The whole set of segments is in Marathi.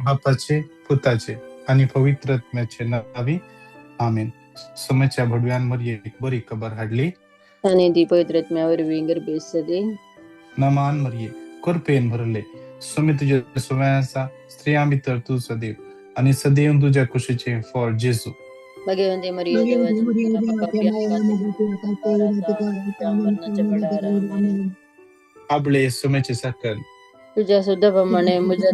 बापाचे, पुताचे आणि पवित्र आत्म्याचे नावी आमेन. समच्या भडव्यांवर एक बरी खबर हाडली आणि ती पवित्र आत्म्यावर विंगर बेसले नमान मरिये कृपेन भरले सुमी तुझ्या सुवासा स्त्रिया भितर तू सदैव आणि सदैव तुझ्या कुशीचे फळ जेजू. भगवंते मरिये देवाची आपले सुमेचे सकल तुझ्या सुद्धा मुझ्या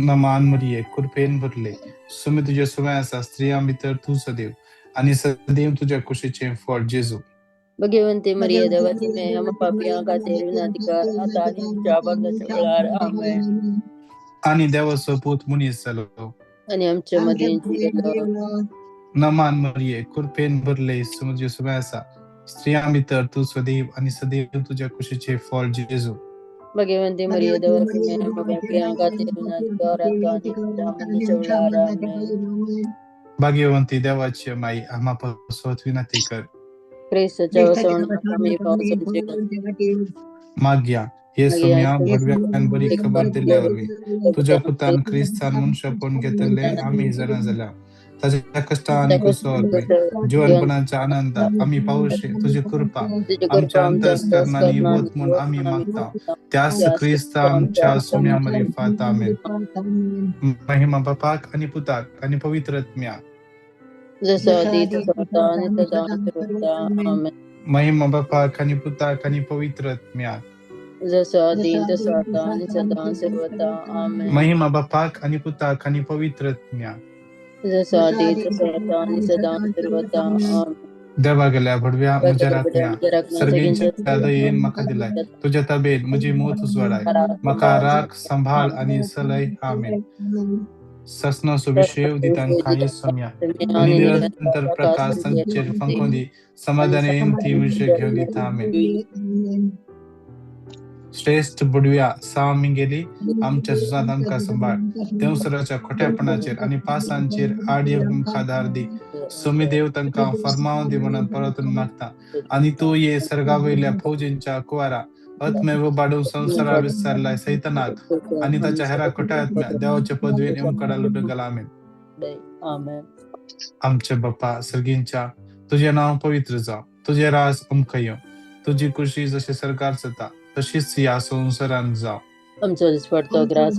नमान मरिये कृपेन भरले सुमी तुझ्या सुवासा स्त्रिया भितर तू सदैव आणि सदैव तुझ्या कुशीचे फळ जेजू. भगवंते मरिये देवाची हम पापियां का अधिकार आता आमेन. आणि देवाचं पूत मुनी सलो आणि आमच्या मध्ये नमान मरिये कृपेन भरले सुमी सुवासा स्त्रिया भितर तू सदैव आणि सदैव तुझ्या कुशीचे फळ जेजू. भगवंते मरिये देवाची हम पापियां का अधिकार आता आमेन. भाग्यवंती देवाची माई आम्हापासून विनंती कर. माग्या हे सम्या भडव्यांबरी खबर दिल्यावर तुझ्या पुतान ख्रिस्तान मनुष्य पण घेतले आम्ही जण झाल्या त्याच्या कष्ट आणि कुसळ जीवनपणाचा आनंद आम्ही पाहू तुझी कृपा आमच्या अंतस्करणाने होत म्हणून आम्ही मागता त्यास ख्रिस्त आमच्या सम्यामध्ये फात आमेन. महिमा बापाक आणि पुताक आणि पवित्र आत्म्या महिमा बापाक आणि पुताक आणि पवित्र आत्म्या महिमा बापाक आणि पुताक आणि पवित्र आत्म्या देवा गेल्या भडव्या मुझ्या राखण्या सर्गींच्या दयेन मका दिलाय तुझ्या तबेत मुझी मोत उजवाडाय मका राख संभाळ आणि सलय आमेन. ससना सुविशेव दितान खाये सम्या आणि निरंतर प्रकाश संचेर फंकोंदी समाधान ती विषय घेऊन आमेन. श्रेष्ठ बुडव्या सामी गेली आमच्या सुसादांका संभाळ देवसराच्या खोट्यापणाचेर आणि पासांचेर आडय खादार दी सुमी देव तांका फरमाव दे म्हणून परतून मागता आणि तो ये सर्गावयल्या फौजींच्या कुवारा आत्मेव बाडून संसारा विसरलाय सैतानाक आणि त्याच्या हेरा खोट्या आत्म्या देवाच्या पदवीन येऊन कडा लुटून गेला आमेन. आमचे बाप्पा सर्गींच्या तुझे नाव पवित्र जा तुझे राज अमखय तुझी खुशी जशी सरकार सता तशीच या संसारात जा. आमचं स्पर्धा ग्रास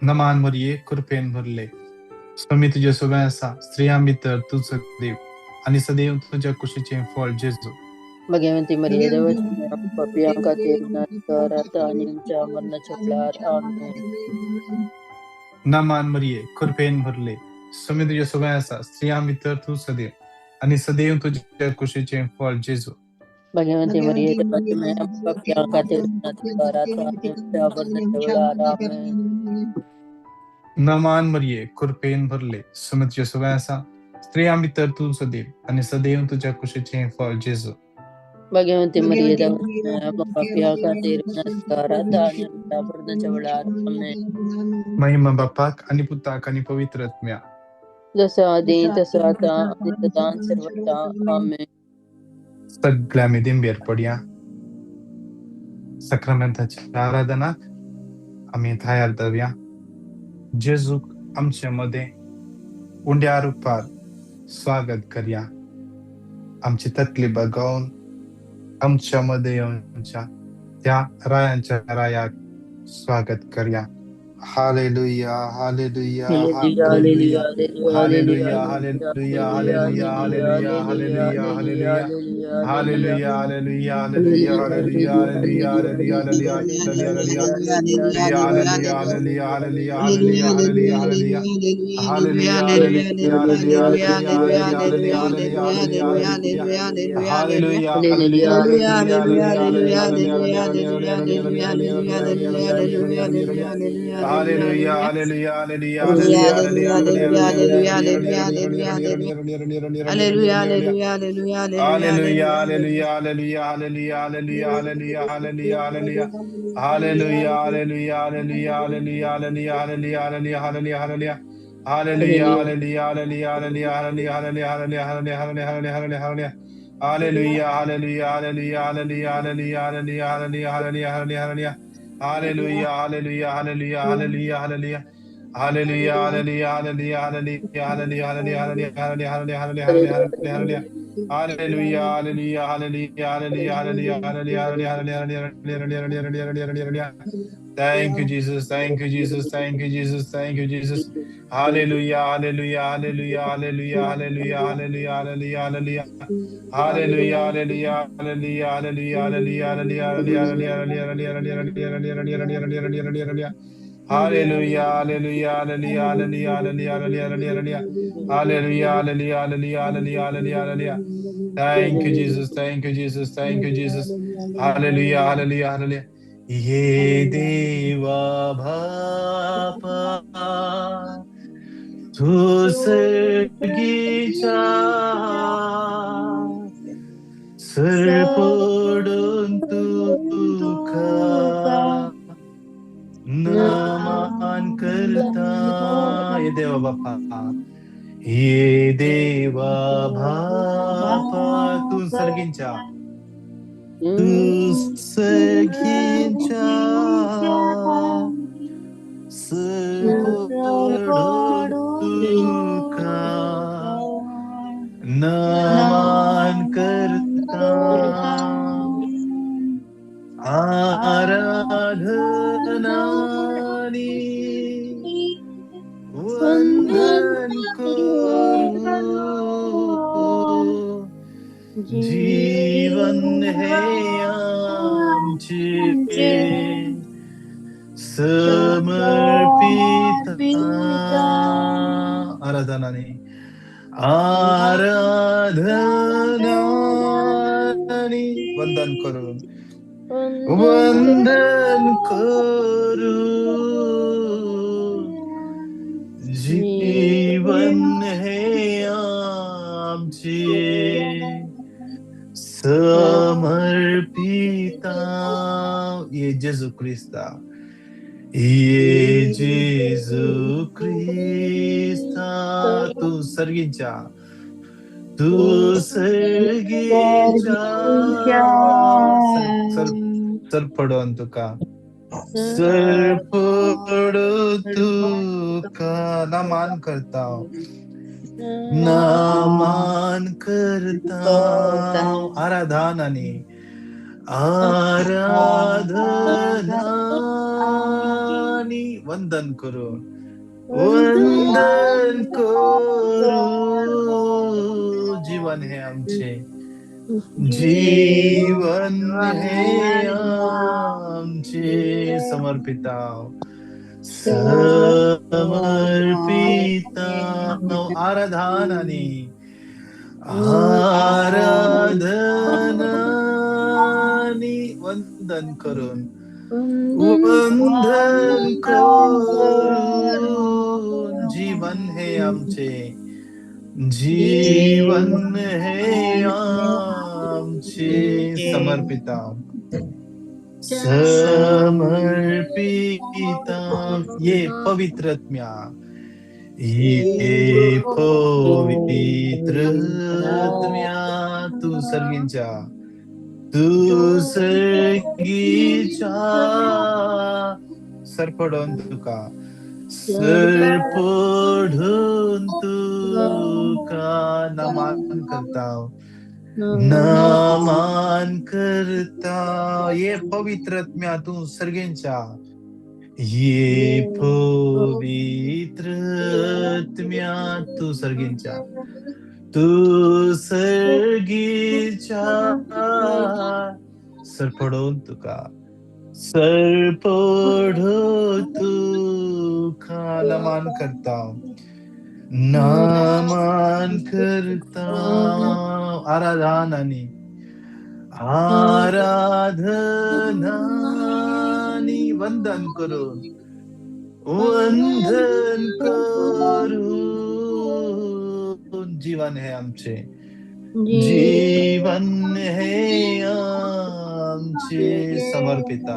नमान मरिये कृपेन भरले स्वामी तुझ्या सुवासा स्त्रिया भितर तू सदैव आणि सदैव तुझ्या कुशीचे फळ जेजू. भगवंती मरिये देवाची पापियां का अधिकार आता आणि आमच्या मरणाच्या वेळार आमेन. नमान मरिये कृपेन भरले स्वामी तुझ्या सुवासा स्त्रिया भितर तू सदैव आणि सदैव तुझ्या कुशीचे फळ जेजू. भगवंती मरिये देवाची पापियां का अधिकार आता आणि आमच्या मरणाच्या वेळार आमेन. नमान मरिये कृपेन भरले स्वामी तुझ्या सुवासा स्त्रिया भितर तू सदैव आणि सदैव तुझ्या कुशीचे फळ जेजू. भगवंती मरिये देवाची पापियां का अधिकार आता आणि आमच्या मरणाच्या वेळार आमेन. महिमा बापाक आणि पुताक आणि पवित्र आत्म्या जसं आधी तसं आता आणि सदा सर्वदा आमेन. सगळ्या मिदिंबेर पडया सक्रामेंताची आराधना आम्ही तयार जाऊया. जेजू आमच्या मध्ये उंड्या रूपात स्वागत करूया. आमची तकली बघून आमच्या मध्ये येऊन त्या रायांच्या रायाक स्वागत करूया. Hallelujah hallelujah hallelujah hallelujah hallelujah hallelujah hallelujah hallelujah hallelujah hallelujah hallelujah hallelujah hallelujah hallelujah hallelujah hallelujah hallelujah hallelujah Hallelujah, hallelujah, hallelujah, hallelujah, Hallelujah, hallelujah, hallelujah, hallelujah, hallelujah, hallelujah, hallelujah, hallelujah, hallelujah, hallelujah. Hallelujah, hallelujah, hallelujah, hallelujah, hallelujah, hallelujah, hallelujah, hallelujah, hallelujah, hallelujah. Hallelujah, hallelujah, hallelujah, hallelujah, hallelujah. Hallelujah, hallelujah, hallelujah, hallelujah, hallelujah, hallelujah, hallelujah, hallelujah, hallelujah, hallelujah, hallelujah. Hallelujah, hallelujah, hallelujah, hallelujah, hallelujah, hallelujah, hallelujah, hallelujah, hallelujah, hallelujah, hallelujah. Thank you, Jesus. Thank you, Jesus. Thank you, Jesus. Thank you, Jesus. Hallelujah, hallelujah, hallelujah, hallelujah, hallelujah, hallelujah, hallelujah, hallelujah. Hallelujah, hallelujah, hallelujah, hallelujah, hallelujah, hallelujah, hallelujah, hallelujah, hallelujah. Hallelujah, hallelujah, hallelujah, hallelujah, hallelujah, hallelujah. Hallelujah, hallelujah, hallelujah, hallelujah, hallelujah, hallelujah. Thank you, Jesus. Thank you, Jesus. Thank you, Jesus. Hallelujah, hallelujah, hallelujah. ये देवा बापा तू सर्गीचा सर्पडून तुका नमन करता ये देवा बापा ये देवा बापा तू सर्गींचा तू सर्गींचा सर्पडून तुका नमन करता आराधनानी वंदन करू जीवन है आमचे समर्पित आराधनानी आराधनानी वंदन करून वंदन करू जीवन है आमचे समर्पिता ये जेजू ख्रिस्ता ये जेजू ख्रिस्ता तू सर्गींचा तू सर्गींचा सर्पडून तुका सर्पडून तुका नमन करता नमन करता आराधनानी आराधनानी वंदन करून वंदन करू जीवन है आमचे जीवन है आमचे समर्पिता समर्पिता आराधनानी आराधनानी वंदन करून वंदन करून जीवन है आमचे जीवन है आमचे समर्पिता समर्पिता ये पवित्र आत्म्या ये पवित्र आत्म्या तू सर्गींचा तू सर्गींचा सर्पडून तुका सर्पडून तुका नमन करता नमन करता ये पवित्र आत्म्या तू सर्गींचा ये पवित्र आत्म्या तू सर्गींचा तू सर्गींचा सर्पडून तुका सर्पडून तुका नमन करता नमन करता आराधनानी आराधनानी वंदन करून वंदन करून जीवन है आमचे जीवन है आमचे समर्पिता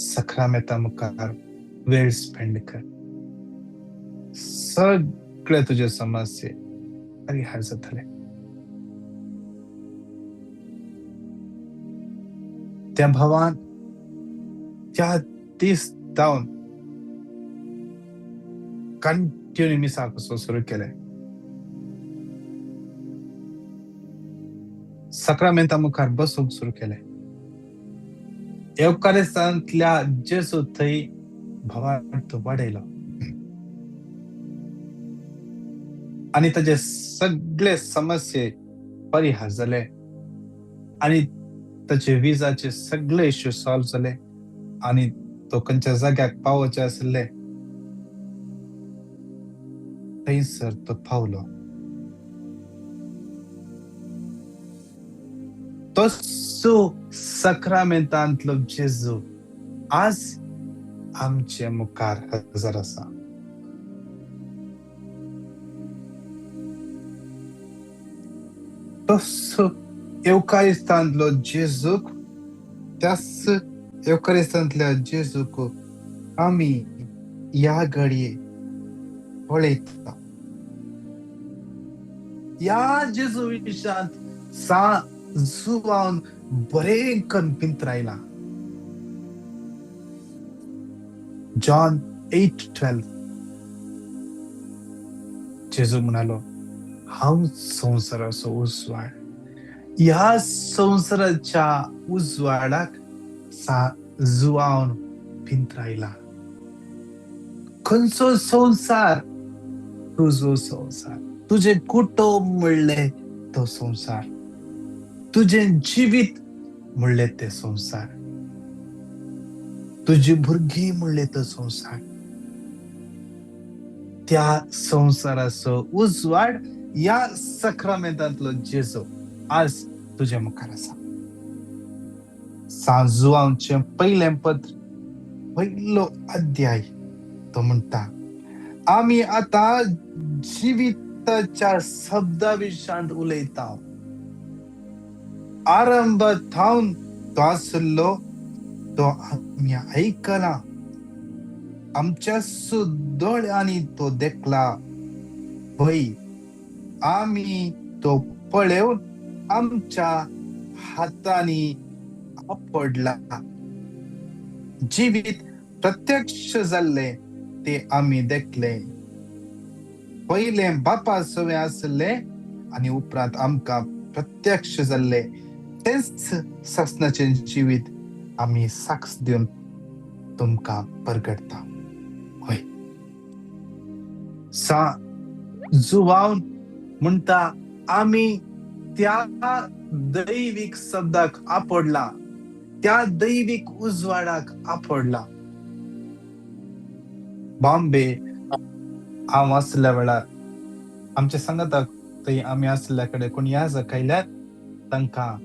सक्रमेता मुखार वेळ स्पेंड कर. सगळे तुझे समस्ये परिहार जातले. त्या भावान त्या दीस जावन कंटिन्यू मिसा कसो सुरू केले. सक्रमेंता मुखार बसूंक सुरू केले. एवकारिस्तांतल्या जेजू थंय भावान तो वाडयलो आणि ताचे सगळे समस्ये परिहार जाले आणि ताचे विजाचे सगळे इश्यू सॉल्व जाले आणि तो खंयच्या जाग्याक पावोवचे आसले थंयसर तो पावलो. तसो सक्रमेंतांतलो जेजू आज आमचे मुखार हजर आसा. तसो एवकारिस्तांतलो जेजूक त्याच एवकारिस्तांतल्या जेजूक आमी ह्या घडये पळयता. ह्या जेजू विशांत जुवान बरें कणपिंत रायला. जॉन 8:12 जेजू म्हणालो, हांव संवसाराचो उजवाड. ह्या संवसाराच्या उजवाडाक जुवान पिंत रायला. खंयचो संवसार? तुजो संवसार. तुझे कुटुंब म्हणले तो संवसार. तुझे जिवीत म्हणले ते संवसार. तुझी भुरगीं म्हणले तो संवसार. त्या संवसाराचो उजवाड या सक्रमेंतांतलो जेजू आज तुझ्या मुखार आसा. जुवांचे पयलें पत्र पयलो अध्याय तो म्हणटा, आमी आतां जिविताच्या शब्दा विशांत उलयता. आरंभ थावन तो आसलो तो आमी आयकला. आमच्या दोळ्यांनी तो देखला. पळय, आमी तो पळेवन आमच्या हातांनी आपडला. जिवीत प्रत्यक्ष जाल्ले ते आमी देखले. पयलें बापा सवे आसले आनी उपरांत आमकां प्रत्यक्ष जाल्ले तेच ससनाचे जिवीत आमी साक्ष दिवन तुमकां परगडता. होय, जुवान म्हणटा आमी त्या दैविक शब्दाक आपडला, त्या दैविक उजवाडाक आपडला. बॉम्बे हांव आसल्या वेळार आमच्या संगताक थंय आमी आसल्या कडेन कोण या जायल्यार तांकां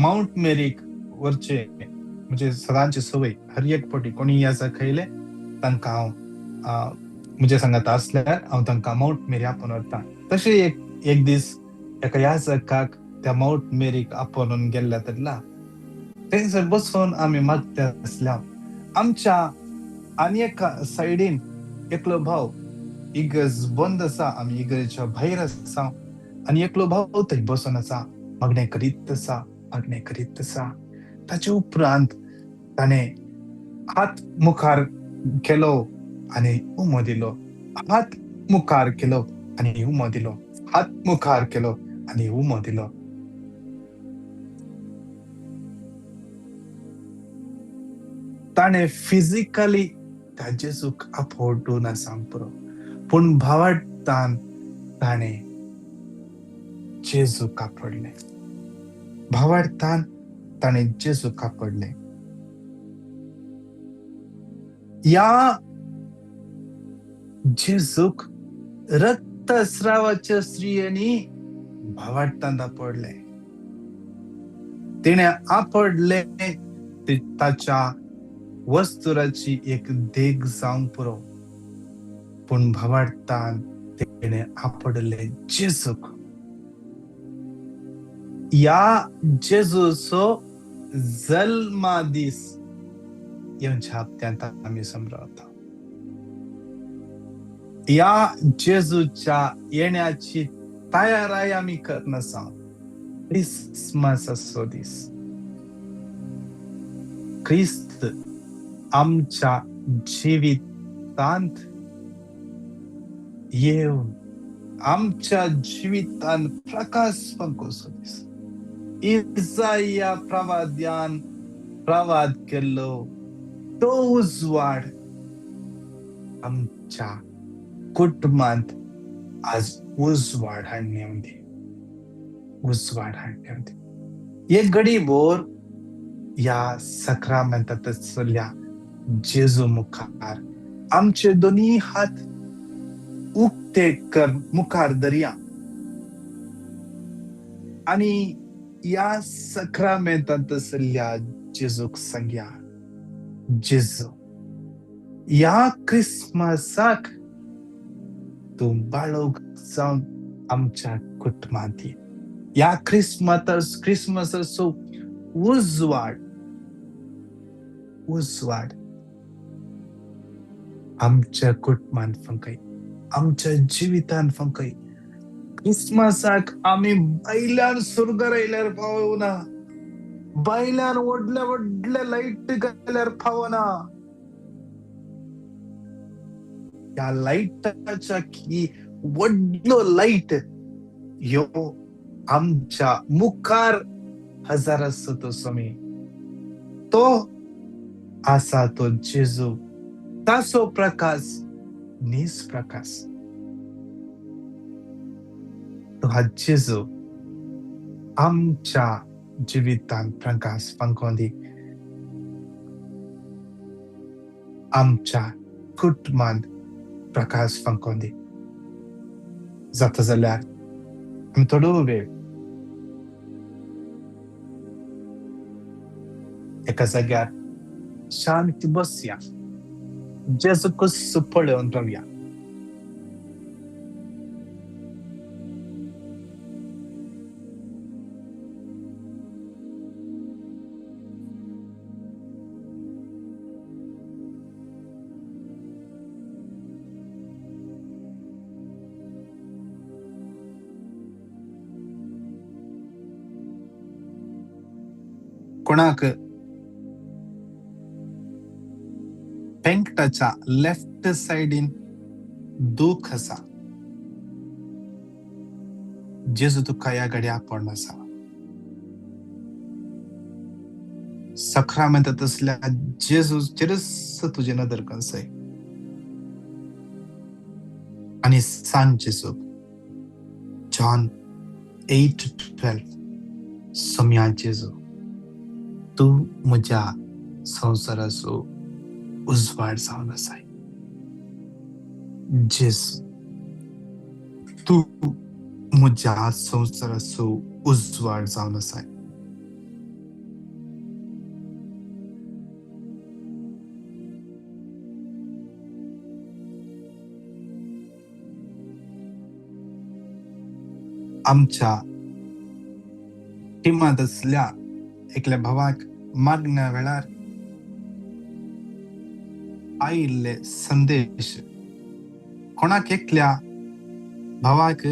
माउंट मेरीक वरचे म्हणजे सदांची सवय हर एक फावटी कोणी या जायले तांकां हांव म्हजे सांगात आसल्यार हांव तांकां माउंट मेरी आपोवन व्हरता. तशें एक दीस एका याजकाक त्या माउंट मेरीक आपोवन गेल्ल्या तेन्ना थंयसर बसून आमी मागता आसल्या आमच्या आनी एका सायडीन एकलो भाव इगर्ज बंद आसा, आमी इगर्जेच्या भायर आसा आनी एकलो भाव थंय बसून आसा, मागणें करीत आसा. ताचे उपरांत ताणें हात मुखार केलो आनी उमो दिलो. हात मुखार केलो आनी उमो दिलो. हात मुखार केलो आनी उमो दिलो. ताणें फिजिकली त्या जेजूक आपोवून आसा पुरो, पूण भावार्थान ताणें जेजूक आपडलें. भावार्थान ताणें जेजूक आपडलें. या जेजूक रक्तस्रावाच्या स्त्रियेनी भावार्थान आपडलें. तिणें आपडलें ताच्या वस्तुराची एक देग जावंक पुरो, पूण भावार्थान तिणें आपडलें जेजूक. या जेजूचो जल्मा दीस येवच्या हप्त्यांत आम्ही समरवतो. या जेजूच्या येण्याची तयारी आम्ही करणं सांग. क्रिसमस असो दिस. ख्रिस्त आमच्या जीवितांत येऊन आमच्या जीवितांत प्रकाश पंकोसो दिस. इसाया प्रवाद्यान प्रवाद केलो तो उजवाड आमच्या कुटुंबात आज उजवाड हाडण्यामध्ये एक घडी भोर या सक्रामेंतांतल्या जेजू मुखार आमचे दोन्ही हात उक्ते कर मुखार दर्या आणि या सक्रामेंतांतल्या जेजूक सांगया, जेजू या क्रिसमसाक तू बाळोग जावन आमच्या कुटुंबात ये. या क्रिसमसाचो उजवाड आमच्या कुटुंबात फंकय, आमच्या जिवितांत फंकय. क्रिसमसाक आम्ही बैल्यान सुरगर आयल्यार पावना, बैल्यान व्हडल्या लाईट घाल्यार पावना. या लाईटाच्या की व्हडलो लाईट ह्यो आमच्या मुखार हजार असतो तो समय तो आसा तो जेजू. तासो प्रकाश निष्प्रकाश तो हा जेजू आमच्या जिवितांत प्रकाश पंकोंदी आमच्या कुटुंबांत प्रकाश पंकोंदी. जाता जाल्यार आमी थोडो वेळ एका जाग्यार शांत बसया, जेजू कसो पळोवन रावया. कोणाक पेंकटाच्या लेफ्ट सायडीन दूख आसा, जेजू तुका ह्या घड्या पडून आसा. सक्रामेंतांत असल्या जेजूचेरच तुजी नदर कंसय आणि सांग जेजूक, जॉन 8:12 सोम्या जेजू तू म्हज्या संवसाराचो उजवाड जावन आसाय. जेजू तू म्हज्या संवसाराचो उजवाड जावन आसाय. आमच्या टिमांत असल्या एकल्या भावाक मागण्या वेळार आयिल्ले संदेश कोणाक एकल्या भावाक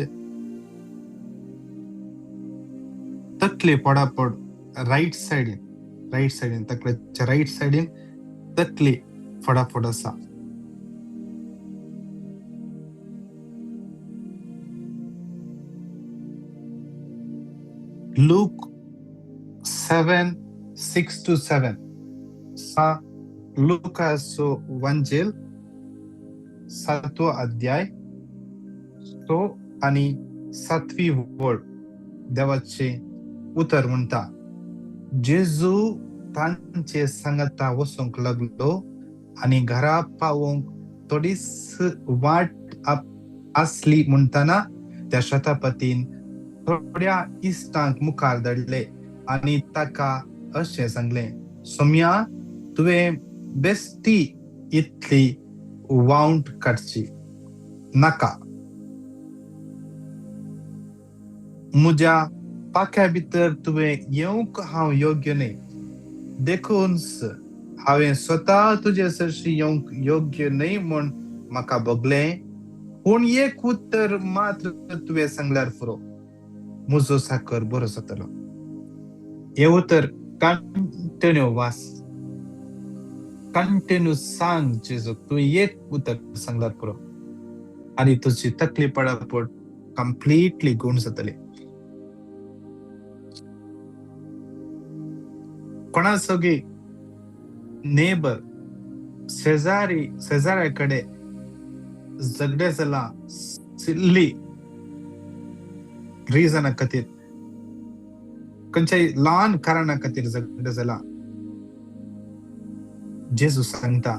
तकले पडापड राईट सायडीन तकलेच्या राईट सायडीन तकले फडाफड आसा. लूक 7:6-7 लुकाचो वंजेल 7वो अध्याय 6 आणि 7वी वळ देवाचे उतर म्हणटा. जेजू तांचे सांगता वचूंक लागलो आणि घरा पावूंक थोडीच वाट असली म्हणटना त्या शतापतीन थोड्या इश्टांक मुखार धाडले आणि ताका अशें सांगले, सोम्या तुवें बेस्ती इतली वावंट काडची नाका. म्हज्या पाख्या भितर तुवें येवंक हांव योग्य न्हय. देखून हांवें स्वता तुजे सरशी येवंक योग्य न्हय म्हूण म्हाका भोगलें, पूण एक उत्तर मात्र तुवें सांगल्यार पुरो, म्हजो साकर बरो जातलो. हें उतर कंटिन्यू वाच, कंटिन्यू सांग जेजूक. तूं एक उतर सांगल्यार पुरो आनी तुजी तकली पडापड कंप्लीटली गूण जातली. कोणा सगळी नेबर शेजाऱ्या कडेन झगडे जाला सिल्ली रिजना खातीर, खंयच्याय ल्हान कारणा खातीर झगडे जाला, जेजू सांगता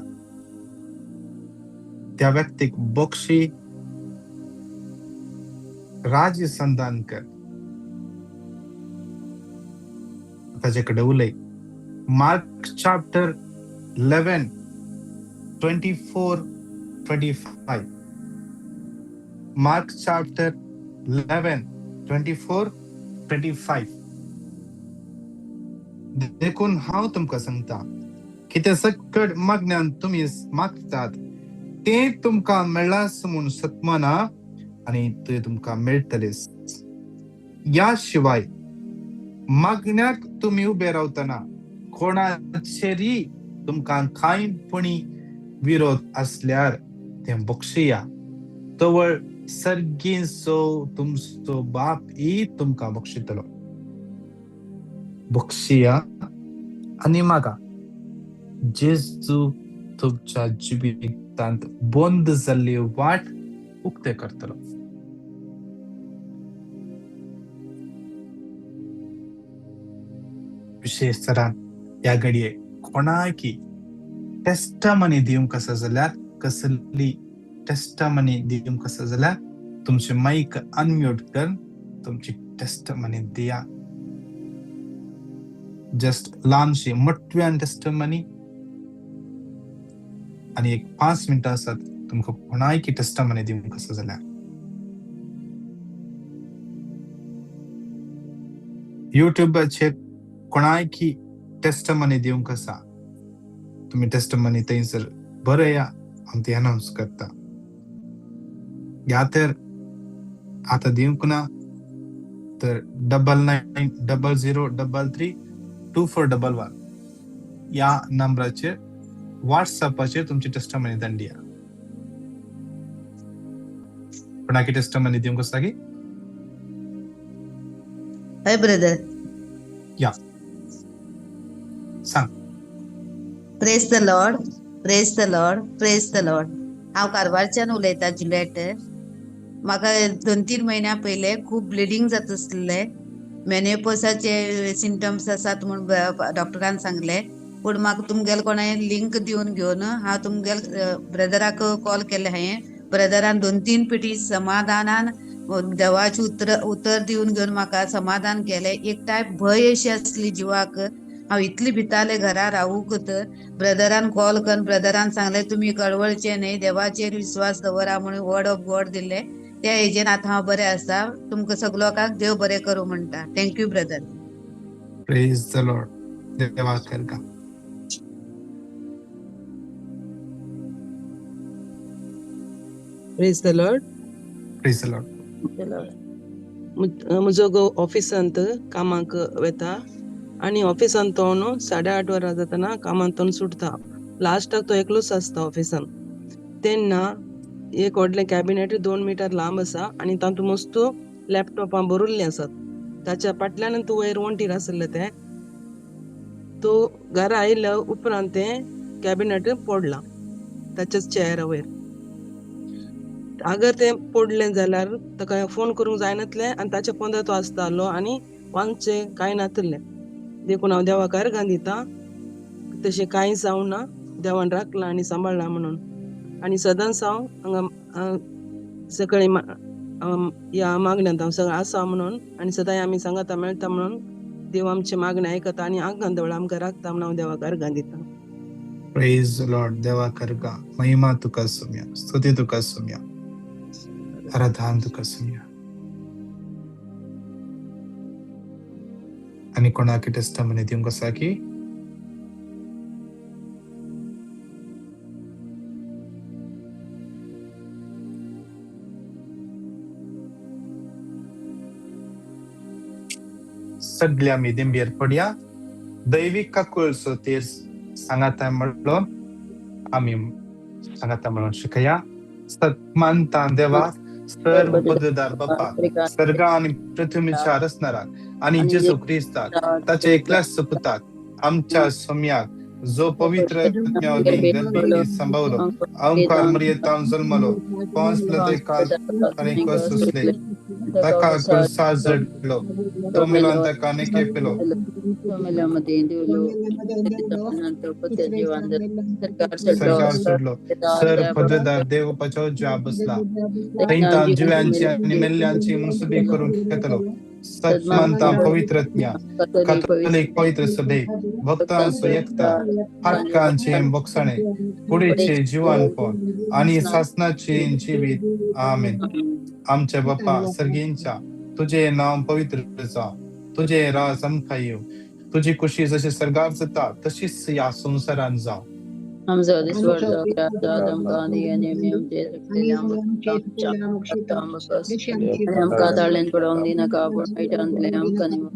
त्या व्यक्तीक बक्षी राज्य संधान कर. ताचे कडेन उलय. Mark chapter 11 24 25. Mark chapter 11 24 25. देखून हांव तुमकां सांगता, कितें सकट मागण्यान तुमी मागतात तें तुमकां मेळ्ळास म्हूण सतमना आनी तें तुमकां मेळटलें. या शिवाय मागण्याक तुमी उबे रावतना कोणाचेरी तुमकां कांयपणी विरोध आसल्यार तें बक्षिया. तवळ सर्गीचो तुमचो बापय तुमकां बक्षितलो. बक्षिया आनी मागा, जेजू तुमच्या जिवितांत बंद जाल्ली वाट उक्ते करतलो. विशेष तरान ह्या घडये कोणाकी टेस्टामनी दिवंक आसा जाल्यार, कसली टेस्टामनी दिवंक आसा जाल्यार तुमचे माईक अनम्यूट करून तुमची टेस्टामनी दिया. जस्ट ल्हानशी मोठ्यान टेस्टामनी आनी एक 5 मिनिटां आसात तुमकां कोणाकी टेस्टामनी दिवंक आसा जाल्यार. युट्यूबाचेर कोणाकी टेस्टामनी दिवंक आसा, तुमी टेस्टामनी थंयसर बरया, हांव ती अनाउन्स करता. या तर आतां दिवंक ना तर 9900332411 या नंबराचेर व्हॉट्सअपाचेर तुमची टेस्टामनी धाडून. कोणाकी टेस्टामनी दिवंक आसा की? हय ब्रदर. या सांग. Praise the Lord, praise the Lord, praise the Lord. हांव कारवारच्यान उलयतां, जुलियट. म्हाका 2-3 म्हयन्या पयले खूब ब्लिडींग जाता आसलें. मेनोपॉजाचे सिम्टम्स आसात म्हूण डॉक्टरान सांगलें. पूण म्हाका तुमगेले कोणें लिंक दिवन घेवन हांव तुमगेले ब्रदराक कॉल केले. हांवें ब्रदरान 2-3 पिटी समाधानान देवाची उतर दिवन घेवन म्हाका समाधान केलें. एक टायप भंय अशी आसली जिवाक. हांव इतली भितालें घरा रावूंक. ब्रदरान कॉल करून ब्रदरान सांगलें, तुमी कळवळचे न्हय, देवाचेर विश्वास दवरा म्हणून वर्ड ऑफ गॉड दिले. त्या हेजेन आतां हांव बरें आसा. तुमकां सगळ्यांक देव बरें करूं म्हणटा. Thank you brother. Praise the Lord. देवा करगा. Praise the Lord. Praise the Lord. म्हजो ऑफिसांत कामाक वेता आनी ऑफिसांत तो न्हू 8:30 वरां जातना कामांतून सुटता. लास्टाक तो एकलोच आसता ऑफिसान. तेन्ना एक व्हडलें कॅबिनेट 2 मिटर लांब आसा आनी तातूंत मस्तू लॅपटॉपां भरिल्लीं आसात. ताच्या फाटल्यान तूं वयर वणटीर आसलें तें. तो घरा आयल्या उपरांत तें कॅबिनेट पडलां ताच्याच चेअरा वयर. अगर तें पडलें जाल्यार ताका फोन करूंक जायनातलें आनी ताच्या पंदर तो आसतालो आनी वांगचें कांय नातलें. देखून हांव देवाक अर्गां दितां, तशें कांय जावं ना, देवान राखलां आनी सांबाळ्ळां म्हणून. आनी सदांच हांव हांगा सकाळीं ह्या मागण्यांत हांव सगळें आसा म्हणून आनी सदांय आमी सांगाता मेळटा म्हणून देव आमचे मागणी आयकता आनी आंगान देवळा आमकां राखता म्हणून हांव देवाक अर्गां दितां. Praise the Lord. देवा करगा. महिमा तुका सुम्या, स्तुती तुका सुम्या, आराधन तुका सुम्या. आनी कोणाक टेस्टामनी दिवंक आसा की? सगळ्या मी दिंबीर पडया दैविक कुळसो तेर सांगाता म्हणून आम्ही सांगाता म्हणून शिकया सत्मानता देवा सर्व पददार बाप्पा स्वर्ग आणि पृथ्वीच्या रचणारा आणि जेजू ख्रिस्ताक ताचे एकल्याच पुतात आमच्या सम्याक जो पवित्र संभवलो ओंकार मरियतां जन्मलो पांच प्लते काल आणि कसुसले तका कुळसा जडलो तो मिलन तका ने केपेलो मध्ये देवलो सरकार सोडलो सर पददार देव पचो जा बसला तैंता जीवांची आणि मेल्यांची मुसबी करून घेतलो सत्मानता पवित्रज्ञा कॅथोलिक पवित्र सभे भक्तांचो एकता हक्कांचे बक्षणे पुढेचे जीवनपण आणि शासनाचे जीवित आमेन. आमच्या बाप्पा सर्गींच्या तुझे नाव पवित्र जाव तुझे राज अमका येऊ तुझी खुशी जशी स्वर्गात जाता तशीच या संसारात जाव आमचा दिसवड आमका नियमे आमचे आमका ताळेन पडोंग दिनका वाईटांतले आमका निवड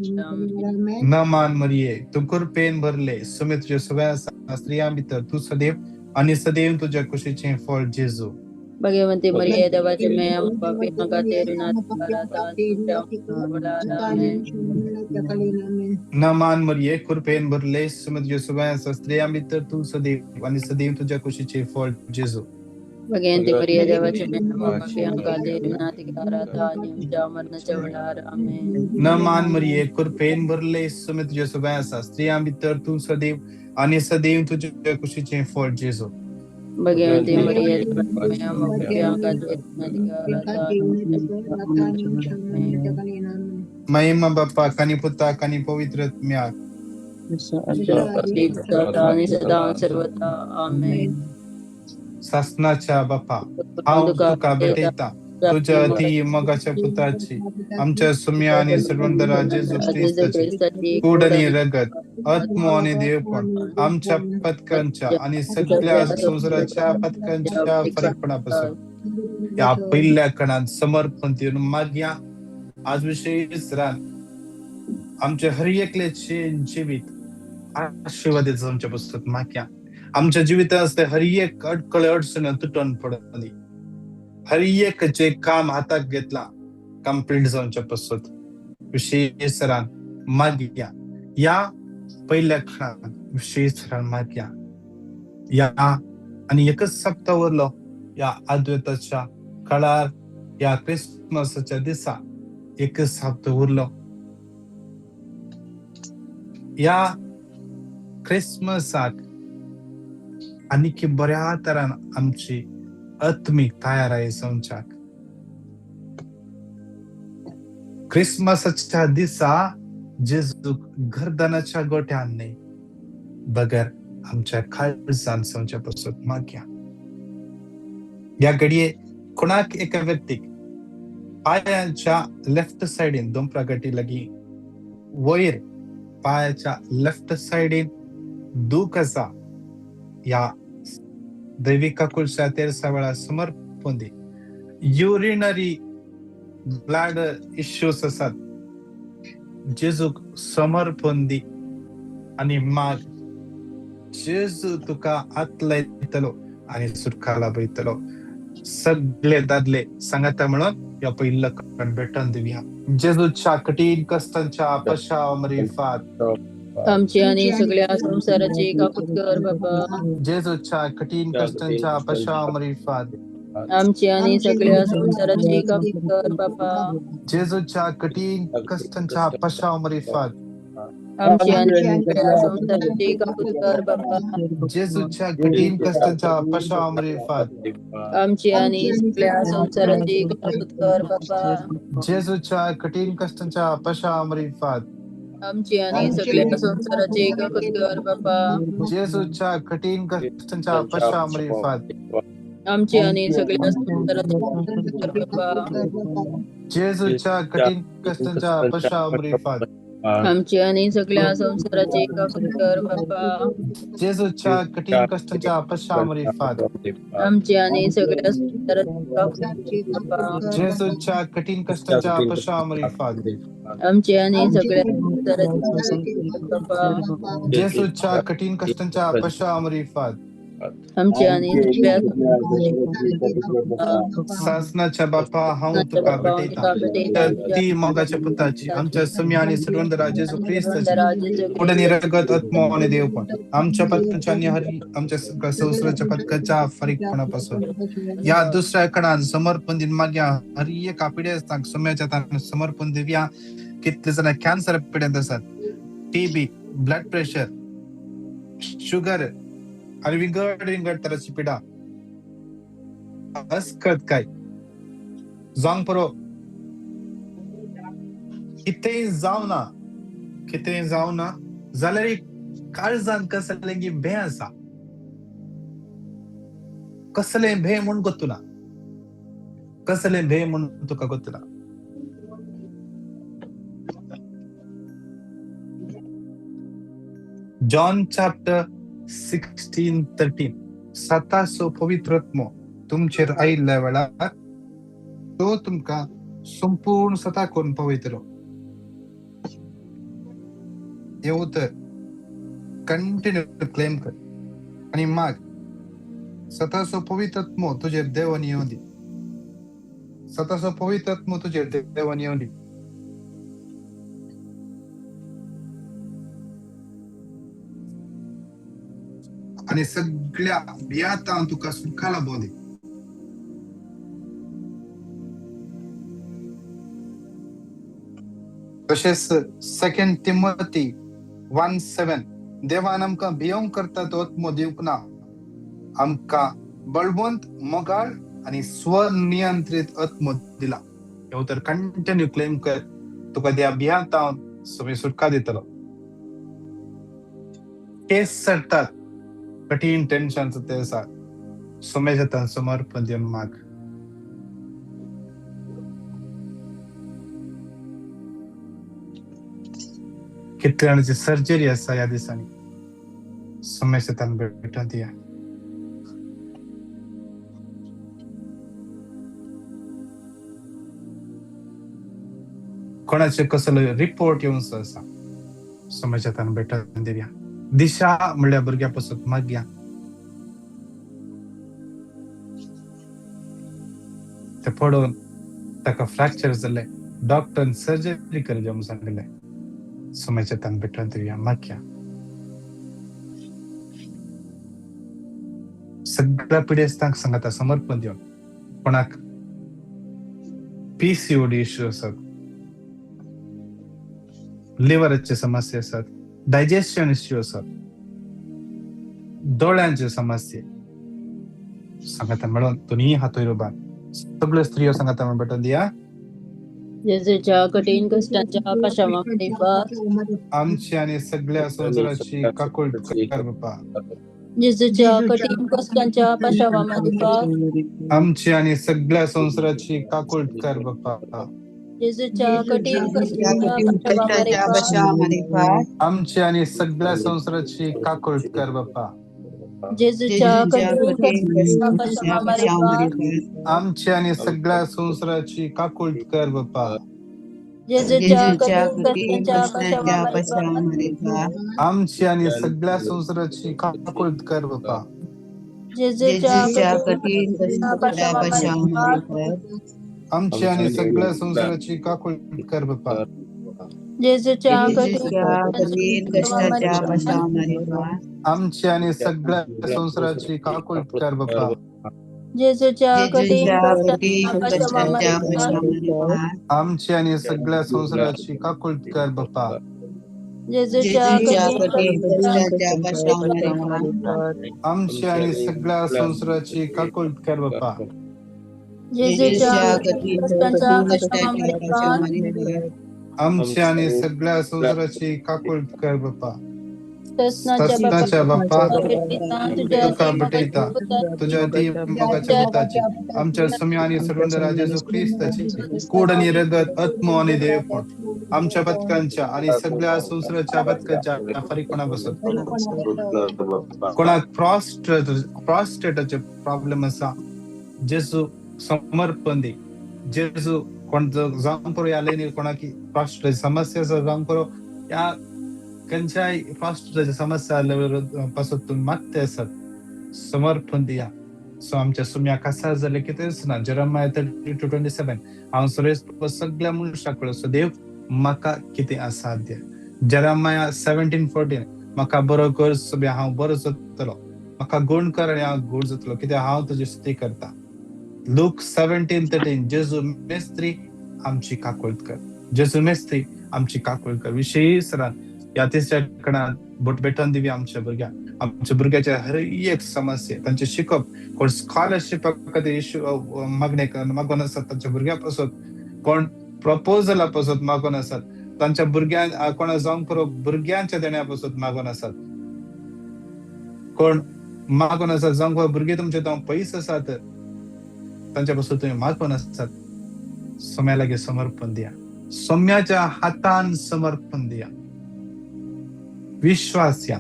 न मान मरिये तू कृपेन भरले सुमित तुझ्या सगळ्या स्त्रिया भितर तू सदैव आणि सदैव तुझ्या खुशीचे फळ जेजू भगवंती मरिये देवाचे मैं पापी नका तेरुना न मान मरिये कृपेन भरले सुमित तुझ्या सगळ्या स्त्रिया भितर तू सदैव आणि सदैव तुझ्या खुशीचे फळ जेजू भगवंती मरिये देवाचे मैं पापी नका तेरुना आमच्या मरणाच्या वेळार आमेन. न मान मरिये कृपेन भरले सुमित तुझ्या सगळ्या स्त्रिया भितर तू सदैव आणि सदैव तुझ्या खुशीचे फळ जेजू भगवंती मरिये देवाचे महिमा बाप्पा कनी पुता कनी पवित्र म्याक सर्वता आमेन. शासनाच्या बाप्पा हांव तुका भेटयता तुझ्या ती मगाच्या पुताची आमच्या सुम्या आणि सर्वंदरा जेजू ख्रिस्ताची कूड आणि रगत आत्मा आणि देवपण आमच्या पथकांच्या आणि सगळ्या संसाराच्या पथकांच्या फरकपणापासून या पहिल्या कणात समर्पण देऊन माग्या आज विशेष रान आमच्या हर एकल्याचे जीवित आशीर्वादाचं आमच्या पुस्तक माग्या आमच्या जीवितात असते हर एक अडकळ अडचण तुटून पडली हर एक जे काम हातात घेतला कंप्लीट जाऊनच्या पासून विशेष रान माग्या या पहिल्या क्षणात विशेष रान माग्या या आणि एकच सप्ताह उरलो या अद्वैताच्या काळार या क्रिसमसच्या दिसा एकच सप्ताह उरलो या क्रिसमसाक आणि की बऱ्या तरान आमची आत्मिक तयार आहे संचाक क्रिसमसच्या दिसा जेजू घरदानाच्या गोठ्यान नाही बगर आमच्या खालसान संचापासून माग्या या घडये कोणाक एका व्यक्तीक पायाच्या लेफ्ट साइडीन दोन गटी लगी वयर पायाच्या लेफ्ट साइडीन दुख असा या दैविक कुळसा तेरसा वेळा समर्पण दे युरिनरी ब्लॅडर इश्यूज असतात जेजू समर्पण दी आणि माग जेजू तुका आतलयतलो आणि सुटकाला बैतलो सगळे दादले सांगता म्हणून या पहिलं कण भेटन देऊया जेजूच्या कठीण कष्टांच्या पश्चामरीफात आमची आणि सगळ्या संसाराची कापूत कर बाबा जेजूच्या कठीण कष्टांच्या पश्चामरीफात आमची आणि सगळ्या संसाराची कापूत कर बाबा जेजूच्या कठीण कष्टांच्या पश्चामरीफात आमची आणि सगळ्या संसाराची कापूत कर बाबा जेजूच्या कठीण कष्टांच्या पश्चामरीफात आमची आणि सगळ्या संसाराची कापूत कर बाबा जेजूच्या कठीण कष्टांच्या पश्चामरीफात आमची आणि सगळ्या संसाराची कापूत कर बाबा जेजूच्या कठीण कष्टांच्या पश्चामरीफात आमची आणि सगळ्या संसाराची कापूत कर बाबा जेजूच्या कठीण कष्टांच्या पश्चामरीफात आमची आणि सगळ्या संसाराची कापूत कर बाबा जेजूच्या कठीण कष्टांच्या पश्चामरीफात आमची आणि सगळ्या संसाराची कापूत कर बाबा जेजूच्या कठीण कष्टांच्या पश्चामरीफात आमची आणि सगळ्या जेसूच्या कठीण कष्टांच्या पश्चामरीफात आमचे आणि सगळ्या सासनाच्या बापा हांव तुका भेटयता तर ती मोगाच्या पुताची आमच्या समी आणि सर्वंदरा जेजू ख्रिस्ताची उडणी रगत आत्मा आणि देवपण आमच्या पत्काच्या आणि आमच्या संसाराच्या पत्काच्या फरीकपणापासून या दुसऱ्या कडान समर्पण दिन माग्या हर एका पिढ्याक सोम्याच्या तान समर्पण दिव्या कितले जण कॅन्सर पिड्यांत आसात टीबी ब्लड प्रेशर शुगर आणि विंगड तराची पिडा अस्कत काय जांग परो कितेंय जावं ना जाल्यार एक काळजान कसलें भे आसा कसलें भे म्हूण गोतुना कसलें भे म्हूण तुका गोतुना जॉन चॅप्टर 16:13 सतासो पवित्रत्म तुमचेर आयिल्ल्या वेळार तो तुमकां संपूर्ण सता करून पवित्र हे उतर कंटिन्यू क्लेम कर आणि माग सतासो पवित्रत्म तुजेर देवान येवं दी सतासो पवित्रत्म तुजेर देवान येवं दी आणि सगळ्या भियातां तुका सुखाला बोदे तशेंच 2 तिमोथी 1:7 देवान आमकां भियोंक करता तो आत्मो दिवंक ना आमकां बळवंत मोगाळ आणि स्वनियंत्रित आत्मो दिला हे तर कंटिन्यू क्लेम कर तुका त्या भियातां सगळी सुटका दितलो केस सडटात कठीण टेन्शन ते आसा सोमेच्या समर्पण दिवन माग कितले जाणांची सर्जरी आसा ह्या दिसांनी सोमेच्या भेटून दिया कोणाचे कसलो रिपोर्ट येऊन आसा सोमेच्या भेटून दिया दिशा म्हणल्यार भुरग्या पासून मागया ते पडून ताका फ्रॅक्चर जाले डॉक्टरान सर्जरी करचे म्हणून सांगिल्ले सोमेच्या भेटून दिया मागया सगळ्या पिढ्याक सांगता समर्पण दिवन कोणाक PCOD इश्यू आसात लिव्हराचे समस्या आसात डायजेशन इश्यू आसात दोळ्यांचे समस्या सांगता मेळून दोन्ही हातोय रुबान सगळ्यो स्त्रियो सांगता भेटून दिया जेजूच्या कठीण कष्टांच्या पश्चातापात आमची आणि सगळ्या संसाराची काकूळ कर बापा जेजूच्या कठीण कष्टांच्या पश्चातापात आमची आणि सगळ्या संसाराची काकूळ कर बापा जेजूच्या कठीण कष्टांच्या पश्चातापात आमची आमची आणि सगळ्या संसाराची काकूळ कर बापा जेजूच्या कठीण कष्टांच्या पश्चातापात आमची आणि सगळ्या संसाराची काकूळ कर बापा जेजूच्या कठीण कष्टांच्या पश्चातापात आमची आणि सगळ्या संसाराची काकूळ कर बापा जेजूच्या कठीण कष्टांच्या पश्चातापात आमची आणि सगळ्या संसाराची काकूळ कर बापा जेजूच्या कठीण कष्टांच्या पश्चातापात आमची आणि सगळ्या संसाराची काकूळ कर बापा जेजूच्या कठीण कष्टांच्या पश्चातापात आमची आणि सगळ्या संसाराची काकूळ कर बापा जेजूच्या कठीण कष्टांच्या पश्चातापात आमची आणि सगळ्या संसाराची काकूळ कर बापा जेजूच्या कठीण कष्टांच्या पश्चातापात आमची आणि सगळ्या संसाराची काकूळ कर बापा ससनाच्या बाप्पा तुका भेटयता तुझ्या ती मोगाच्या पुताची आमच्या समी आणि सर्वंदरा जेजू ख्रिस्ताची कूड आणि रगत आत्म आणि देवपण आमच्या पत्कांच्या आणि सगळ्या संसाराच्या पत्कांच्या फरीकपणा बसत कोणाक प्रॉस्टेटाचे प्रॉब्लेम आसा जेजू समर्पण दी जेजू कोण जावंक परो या लायनीर कोणाक प्रॉस्टेट समस्या आसा जावंक परो या खंयच्याय फास्ट समस्या पासून तुम्ही मागते असत समर्पण दिया. सो आमच्या सुम्या कसा जाले कितेंच ना. जेरमाया 32:27 हांव सगळ्या मनशाक कळसो देव म्हाका कितें असाध्य. जेरमाया 17:14 म्हाका बरो कर सोबे हांव बरो जातलो. म्हाका गुण कर आनी हांव गुण जातलो कित्याक हांव तुजी स्तुती करता. लूक 17:13 जेजू मेस्त्री आमची काकूळट कर. जेजू मेस्त्री आमची काकूळट कर. विशेष सरान या तिसऱ्या कणात बोट भेटून दिवी आमच्या भुरग्यांक. आमच्या भुरग्याच्या हर एक समस्या तांचे शिकप कोण स्कॉलरशिपा खातीर मागून आसात तांच्या भुरग्यां पासून, कोण प्रपोजला पासून मागून आसात, तांच्या भुरग्यांक कोणा जावंक पुरो भुरग्यांच्या देण्या पासून मागून आसात, कोण मागून आसात जावंक भुरगे तुमचे जावं पयस आसात तांच्या पासून तुम्ही मागून आसात. सोम्या लागी समर्पण दिया. सोम्याच्या हातान समर्पण दिया. विश्वास या.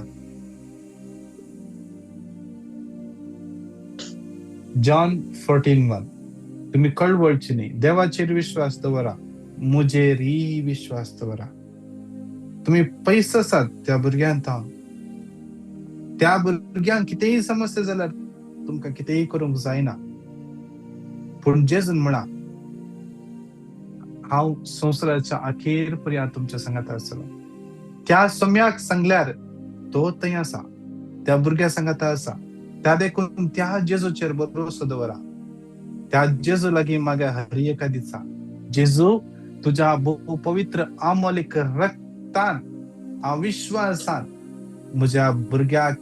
जॉन 14:1 तुम्ही कळवळची न्ही. देवाचेर विश्वास दवरा, मुजेरय विश्वास दवरा. तुम्ही पयस आसात त्या भुरग्यांक त्या भुरग्यांक कितेंय समस्या जाल्यार तुमकां कितेंय करूंक जायना. पूण जेजून म्हणा हांव संवसाराच्या अखेर पर्यंत तुमच्या सांगात आसतलो. त्या सोम्याक सांगल्यार तो थंय आसा, त्या भुरग्या सांगात आसा. त्या देखून त्या जेजूचेर भरोसो दवरा. त्या जेजू लागीं मागे हर एका दिसा जेजू तुझ्या पवित्र अमोलीक रक्तान हांव विश्वासान म्हज्या भुरग्याक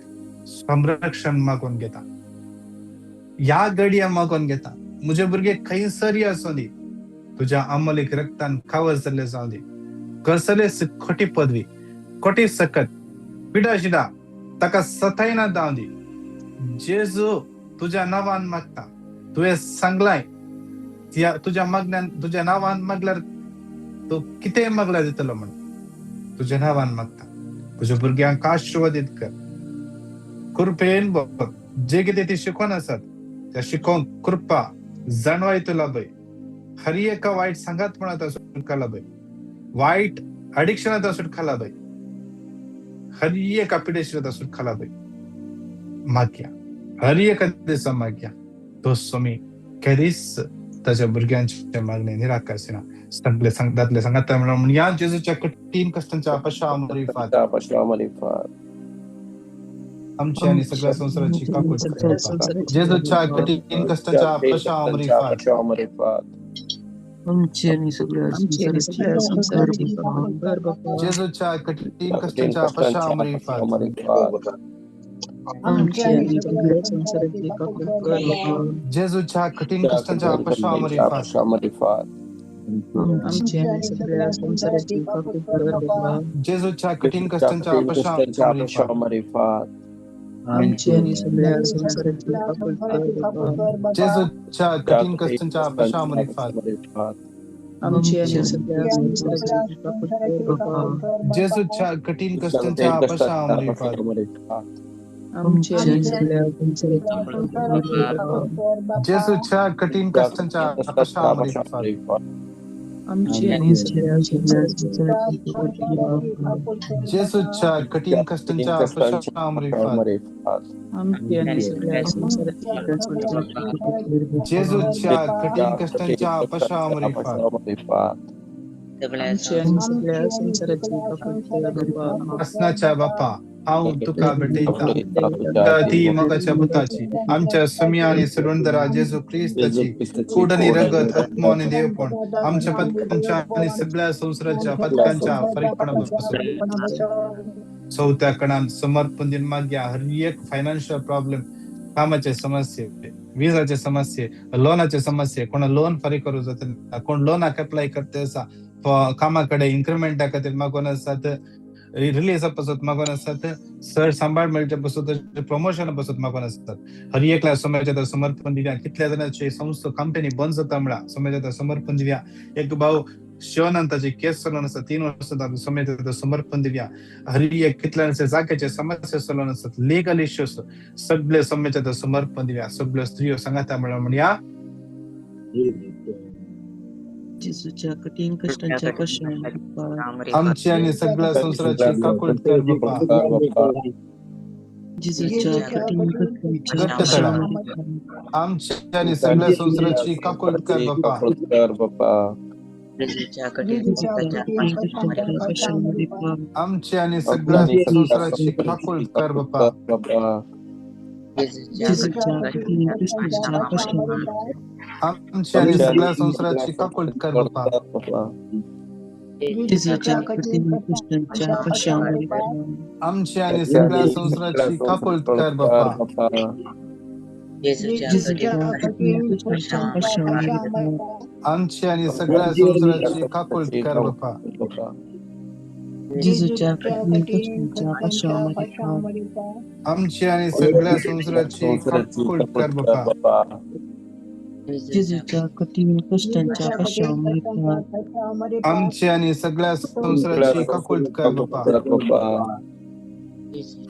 संरक्षण मागून घेता. ह्या घडये मागून घेता. म्हजे भुरगे खंयसरी आसूं दी तुझ्या अमोलीक रक्तान कवर जाल्ले जावं दी. कसले खोटी पदवी, खोटी सकत, पिडा शिडा ताका सतायना जावं दी. जेजू तुझ्या नावान मागता. तुवें सांगलाय तुझ्या मागण्यान तुझ्या नावान मागल्यार तो कितें मागला दितलो म्हणून. तुझ्या नावान मागता. तुझ्या भुरग्यांक आशिर्वादीत कर. कृपेन बघ जे कितें ती शिकून आसात त्या शिकोवंक कृपा जाणवाय तुला पळय. हर एका वायट संगत म्हणत सुटका लाभय. वायट अडिक्शनात सुटका लाभय. हर एका पिडेशिरात सुटका लाभय. माग्या हर एका दिसा माग्या. तो सोमी कधीच ताच्या भुरग्यांचे मागणे निराकारसिना. सगळे संगतातले सांगता म्हणून या जेजूच्या कठीण कष्टांच्या अपशामरीफात आमची आणि सगळ्या संसाराची काकूट कर. जेजूच्या कठीण कष्टांच्या अपशामरीफात आमची आणि सगळ्या संसाराची जेजूच्या कठीण कष्टांच्या अपशामरीफात जेजूच्या कठीण कष्टांच्या अपशामरीफात जेजूच्या कठीण कष्टांच्या अपशामरीफात जेजूच्या कठीण कष्टांच्या अपशामरीफात जेजूच्या कठीण कष्टांच्या अपशामरीफात जेजूच्या कठीण कष्टांच्या अपशामरीफात जेजूच्या कठीण कष्टांच्या अपशामरीफात जेजूच्या कठीण कष्टांच्या अपशामरीफात असनाच्या बापा हांव तुका भेटयता ती मोगाच्या पुताची आमच्या सोम्या आणि सुरुंदरा जेजू ख्रिस्ताची कूड आणि रगत आत्मा आणि देवपण आमच्या पदकांच्या आणि सगळ्या संसाराच्या पदकांच्या फरकपणापासून चौथ्या कणात समर्पण दिन माग्या. हर एक फायनान्शियल प्रॉब्लेम, कामाचे समस्ये, विजाचे समस्ये, लोनाचे समस्ये, कोणा लोन फारीक करू जाता, कोण लोनाक अप्लाय करते असा कामाकडे इन्क्रिमेंटा खातीर मागून आसात, रिलीजा पासून मागून आसात, सर सांबाळ मेळच्या पासून प्रमोशना पासून मागून आसतात. हर एकल्या समाजात समर्पण दिल्या. कितल्या जणांची संस्था कंपनी बंद जाता म्हणा समाजात समर्पण दिल्या. एक भाऊ शिवनंताची केस चलून आसा 3 वर्सां समाजात समर्पण दिल्या. हर एक कितल्याशे जाग्याचे समस्या चलून आसात, लिगल इश्यूज सगळे समाजात समर्पण दिल्या. सगळ्यो स्त्रियो सांगाता म्हणून या जेजूच्या कठीण कष्टांच्या पश्चात आमची आणि सगळ्या संसाराची काकूळ कर बाप्पा. जेजूच्या कठीण कष्टांच्या घट्ट करा. आमची आणि सगळ्या संसाराची काकूळ कर बाप्पा. जेजूच्या कठीण आमची आणि सगळ्या संसाराची काकूळ कर बाप्पा. जेजूच्या कठीण कष्टांच्या पश्चात आमची आणि सगळ्या संसाराची काकूळ कर बाप्पा. जेजूच्या कठीण कष्टांच्या पश्चात आमची आणि सगळ्या संसाराची काकूळ कर बाप्पा. जेजूच्या कठीण कष्टांच्या पश्चात आमची आणि सगळ्या संसाराची काकूळ कर बाप्पा. जेजूच्या कठीण कष्टांच्या पश्चात आमची आणि सगळ्या संसाराची काकूळ कर बाप्पा. जेजूच्या कठीण कष्टांच्या पश्चात आमची आणि सगळ्या संसाराची काकूळ कर बाप्पा.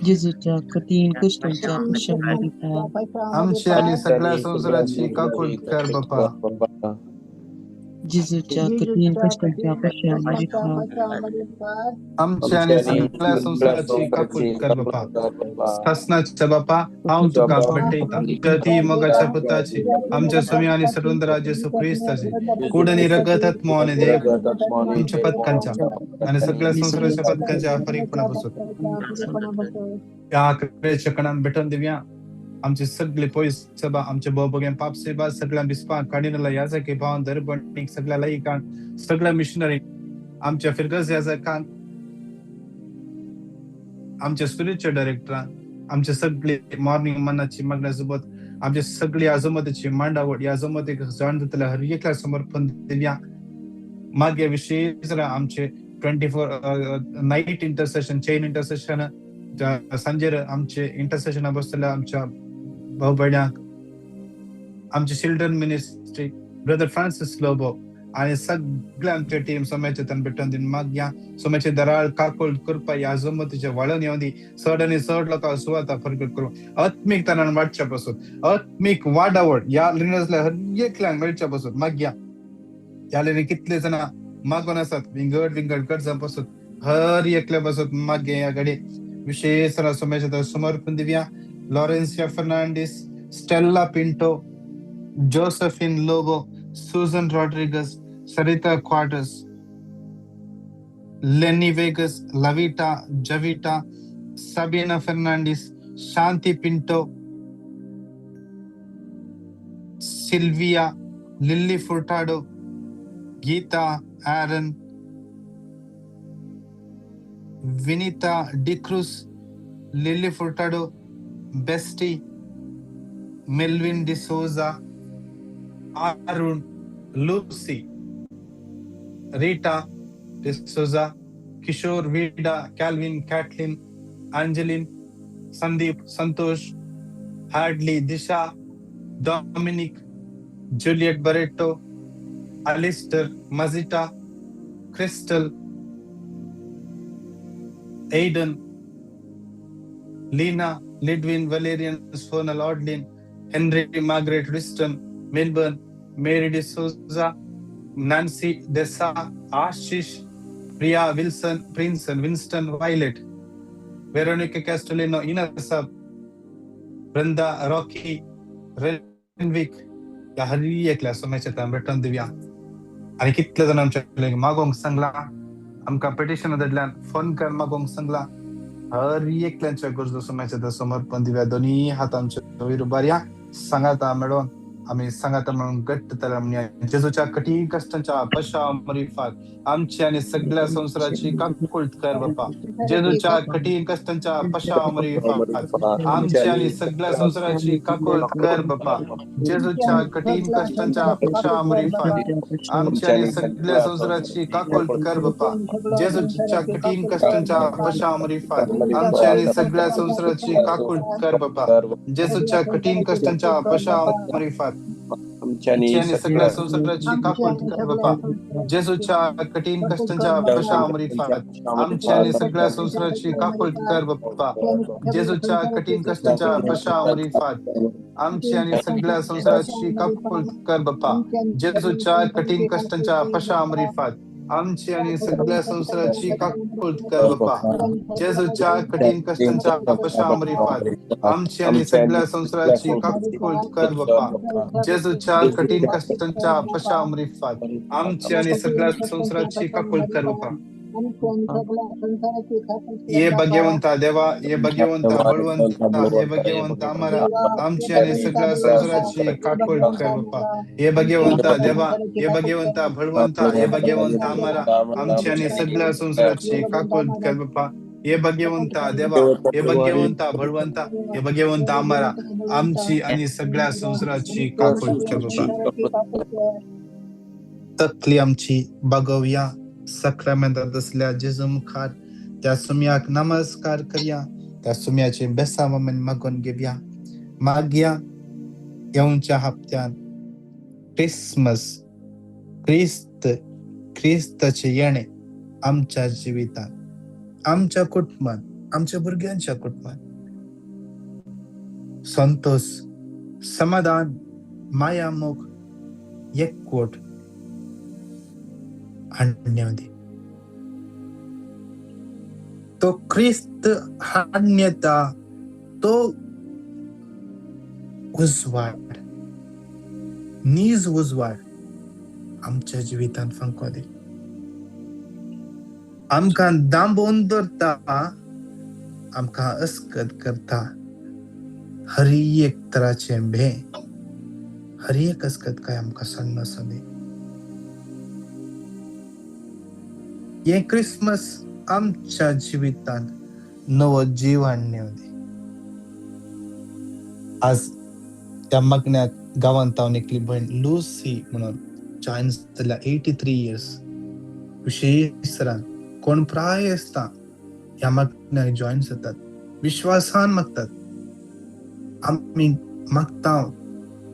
जेजूच्या कठीण कष्टांच्या पश्चात आमची आणि सगळ्या संसाराची काकूळ कर बाप्पा. जेजूच्या कठीण कष्टांच्या पश्चात आमची आणि सगळ्या संसाराची काकूळ कर बाप्पा. शासनाच्या बाप्पा हांव तुका पटयता गती मोगाच्या पुताची आमच्या स्वामी आणि सर्वंतराज येशू ख्रिस्ताचे कुडनी रगतात मोने देव आमच्या पदकांच्या आणि सगळ्या संसाराच्या पदकांच्या फरीकपणापासून या कृपेच्या कणान भेटून देऊया. आमचे सगळे पॉइस सभा आमचे बघेन पाप सेवा सगळ्या बिस्पा काढीनला याचा की भावन दरबण सगळ्या लाई कान सगळ्या मिशनरी आमच्या फिरगस याचा कान आमच्या स्पिरिच्युअल डायरेक्टर आमचे सगळे मॉर्निंग मनाची मागण्यासोबत आमचे सगळे आजमतीची मांडावड या आजमत एक जाण जातल्या हर एकला समर्पण दिल्या. मागे विशेष आमचे 24 night intercession chain intercession Sanjay आमचे इंटरसेशन बसलेल्या आमच्या भाऊ बहिण्याक आमचे children ministry brother Francis Lobo आणि सगळ्या आमच्या टीम सोम्याचे तन भेटून दिन माग या सोम्याचे दराळ काकोळ कृपा या जमतीच्या वळण येऊन चढ आणि चढ लोक सुवाता प्रकट करू आत्मिक तनान वाटच्या पासून आत्मिक वाडावड या लिनसला हर एकल्या मेळच्या पासून माग याले कितले जण मागून असतात विंगड कडजापासून हर एकल्या पासून मागे या गडे विशेष सोम्याच्या समर्पण दिव्या. Laurencia Fernandes, Stella Pinto, Josephine Lobo, Susan Rodrigues, Sarita Quadros, Lenny Vegas, Lavita Javita, Sabina Fernandes, Shanti Pinto, Sylvia, Lily Furtado, Geeta Aaron, Vinita D'Cruz, Lily Furtado, Besty, Melvin D'Souza, Arun, Lucy, Rita D'Souza, Kishore वीडा, Calvin, Caitlin, Angeline, Sandeep, Santosh, हार्डली, Disha, Dominic, Juliet Barretto, Alister, मजिटा, Crystal, Aiden, Leena, Lidwin, Valerian, Sonal, ऑडलिन, Henry, Margaret, Riston, Milburn, Mary D'Souza, Nancy, डेसा, Ashish, Priya, Wilson, Prinson, Winston, Violet, Veronica Castelino, इनसा, वृंदा, रॉकी, रेनविक या हरी एकल्या सोम्याच्या तन भेटून दिव्या. आणि कितले जण आमच्या मागोंग सांगला आमका पेटिशन दडल्यान फोन कर मागोंग सांगला हर एकल्यांच्या गरजो सोम्याच्या समर्पण दिव्या. दोन्ही हात आमच्या विरुबार या सांगाता मिळून आम्ही सांगाता म्हणून गट्ट तला म्हणजे जेजूच्या कठीण कष्टांच्या पश्चामरीफात आमची आणि सगळ्या संसाराची काकूळ कर बाप्पा. जेजूच्या कठीण कष्टांच्या पश्चामरीफात आमची आणि सगळ्या संसाराची काकूळ कर बाप्पा. जेजूच्या कठीण कष्टांच्या पश्चामरीफात आमची आणि सगळ्या संसाराची काकूळ कर बाप्पा. जेजूच्या कठीण कष्टांच्या पश्चामरीफात आमची आणि सगळ्या संसाराची काकूळ कर बाप्पा. जेजूच्या कठीण कष्टांच्या पश्चामरीफात आमची आणि सगळ्या संसाराची काकूळ कर बाप्पा. जेजूच्या कठीण कष्टांच्या पशामरी फात आमची आणि सगळ्या संसाराची काकूळ कर बाप्पा. जेजूच्या कठीण कष्टांच्या पशामरी फात आमची आणि सगळ्या संसाराची काकूळ कर बाप्पा. जेजूच्या कठीण कष्टांच्या पशामरी फात आमची आणि सगळ्या संसाराची काकूळ कर बाप्पा. जेजूच्या कठीण कष्टांच्या पशामरी फात आमची आणि सगळ्या संसाराची काकूळ कर बाप्पा. जेजूच्या कठीण कष्टांच्या पशामरी फात आमची आणि सगळ्या संसाराची काकूळ कर बाप्पा. ये भगवंता देवा, ये भगवंता बळवंता, ये भगवंता आम्हाला आमची आणि सगळ्या संसाराची काकूळ कर बाप्पा. ये भगवंता देवा, ये भगवंता बळवंता, ये भगवंता आम्हाला आमची आणि सगळ्या संसाराची काकूळ कर बाप्पा. ये भगवंता देवा, ये भगवंता बळवंता, ये भगवंता आम्हाला आमची आणि सगळ्या संसाराची काकूळ कर बाप्पा. तकली आमची बघूया सक्रामेंटात असल्या जेजू मुखार त्या सुम्याक नमस्कार करूया. त्या सुम्याचे बेसावमेन मागून घेऊया. मागया येऊनच्या हप्त्यात ख्रिस्ताचे येणे आमच्या जीवितात, आमच्या कुटुंबात, आमच्या भुरग्यांच्या कुटुंबात संतोष, समाधान, मायामोग एकवट आणण्यामध्ये तो ख्रिस्त हाडण्याचा तो उजवाड, नीज उजवाड आमच्या जिवितांत फंको दे. आमकां दांबोवन दवरता, आमकां अस्कत करता हर एक तराचे भे, हर एक अस्कत काय आमकां सन्न सदे. ये क्रिसमस आमच्या जिवितांत नवो जीव हाडणे दे. आज त्या मगण्याक गांवांत हांव एकली भयण लुसी म्हणून जॉइन जाल्या 83 इयर्स. विशेष तरान कोण प्राय असता ह्या मगण्याक जॉइन जातात, विश्वासान मागतात. आमी मागता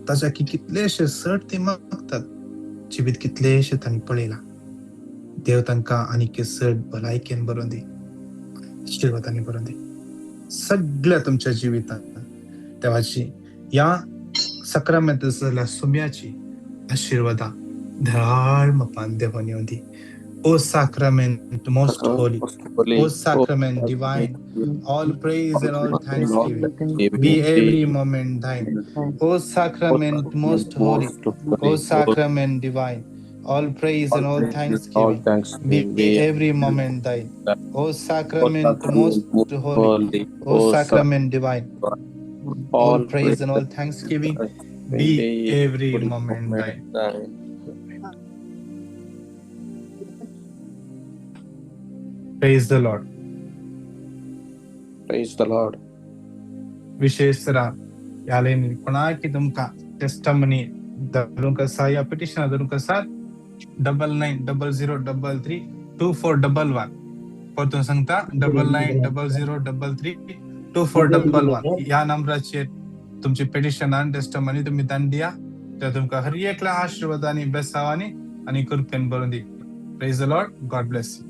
ताच्या की कितलेशे सट ते मागतात, जिवीत कितलेशे तांणी पळयला. देव तांकां आनीक सट भलायकेन बरोवन दी, आशिर्वादांनी बरोवन दी सगळ्या तुमच्या जिवितांत. देवाची या सक्रामेंत जाल्या सुम्याची आशिर्वादा धाळ मपान देवान येवन दी. O sacrament most holy, O sacrament divine, all praise and all thanksgiving be every moment thine. O sacrament most holy, O sacrament divine, all praise and all thanksgiving be every moment thine. O sacrament most holy, O sacrament divine, all praise and all thanksgiving be every moment thine. Praise the Lord. Praise the Lord. विशेष तरा यालेनी कोणाकी तुमका टेस्टमनी दरुंका साया पिटिशन दरुंका 9900332411 परतून सांगता 9900332411 या नंबराचेर तुमची पिटिशन आणि टेस्टमनी तुम्ही दान दिया. तर तुमका हर एकला आशीर्वादानी बेसावानी आणि कृपेन बरोवन दी. Praise the Lord. God bless you.